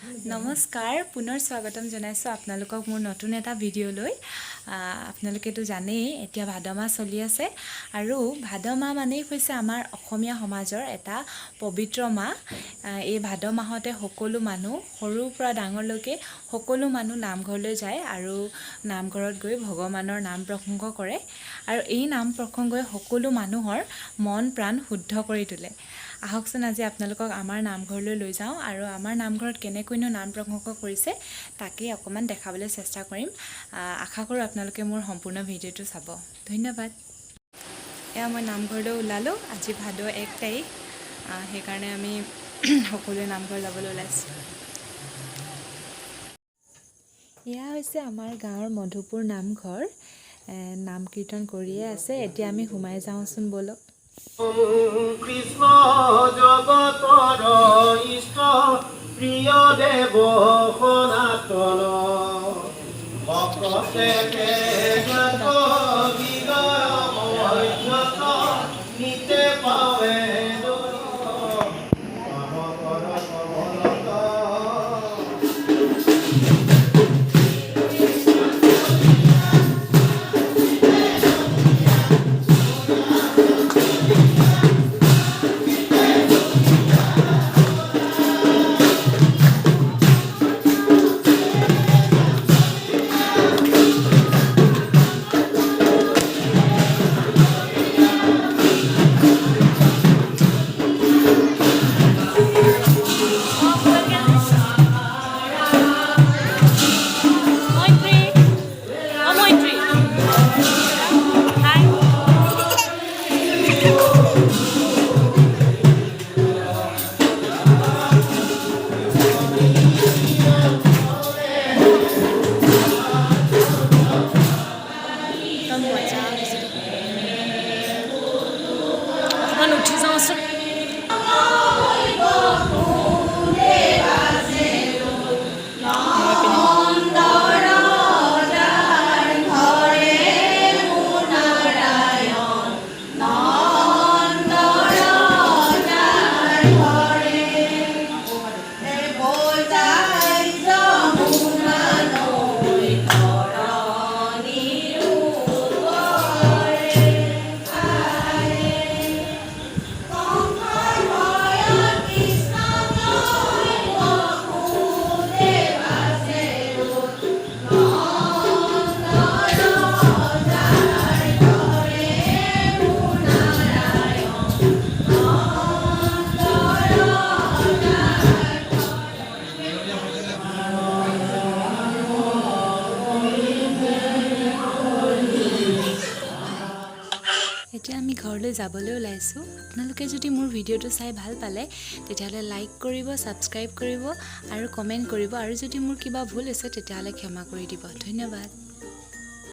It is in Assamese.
নমস্কাৰ পুনৰ স্বাগতম জনাইছো আপোনালোকক মোৰ নতুন এটা ভিডিঅ' লৈ আপোনালোকেতো জানেই এতিয়া ভাদ মাহ চলি আছে আৰু ভাদ মাহ মানেই হৈছে আমাৰ অসমীয়া সমাজৰ এটা পবিত্ৰ মাহ এই ভাদ মাহতে সকলো মানুহ সৰুৰ পৰা ডাঙৰলৈকে সকলো মানুহ নামঘৰলৈ যায় আৰু নামঘৰত গৈ ভগৱানৰ নাম প্ৰসংগ কৰে আৰু এই নাম প্ৰসংগই সকলো মানুহৰ মন প্ৰাণ শুদ্ধ কৰি তোলে আহকচোন আজি আপোনালোকক আমাৰ নামঘৰলৈ লৈ যাওঁ আৰু আমাৰ নামঘৰত কেনেকৈনো নাম প্ৰসংগ কৰিছে তাকে অকমান দেখাবলৈ চেষ্টা কৰিম আশা কৰোঁ আপোনালোকে মোৰ সম্পূৰ্ণ ভিডিঅ'টো চাব ধন্যবাদ এয়া মই নামঘৰলৈ ওলালোঁ আজি ভাদ 1 তাৰিখ সেইকাৰণে আমি সকলোৱে নামঘৰ যাবলৈ ওলাইছোঁ এয়া হৈছে আমাৰ গাঁৱৰ মধুপুৰ নামঘৰ নাম কীৰ্তন কৰিয়ে আছে এতিয়া আমি সোমাই যাওঁচোন বলক কৃষ্ণ জগতৰ ইষ্ট প্ৰিয় দেৱ সনাতন ভক্তে নিতে পাৱে উঠি যাওঁচোন এতিয়া আমি ঘৰলৈ যাবলৈ ওলাইছোঁ আপোনালোকে যদি মোৰ ভিডিঅ'টো চাই ভাল পালে তেতিয়াহ'লে লাইক কৰিব ছাবস্ক্ৰাইব কৰিব আৰু কমেণ্ট কৰিব আৰু যদি মোৰ কিবা ভুল হৈছে তেতিয়াহ'লে ক্ষমা কৰি দিব ধন্যবাদ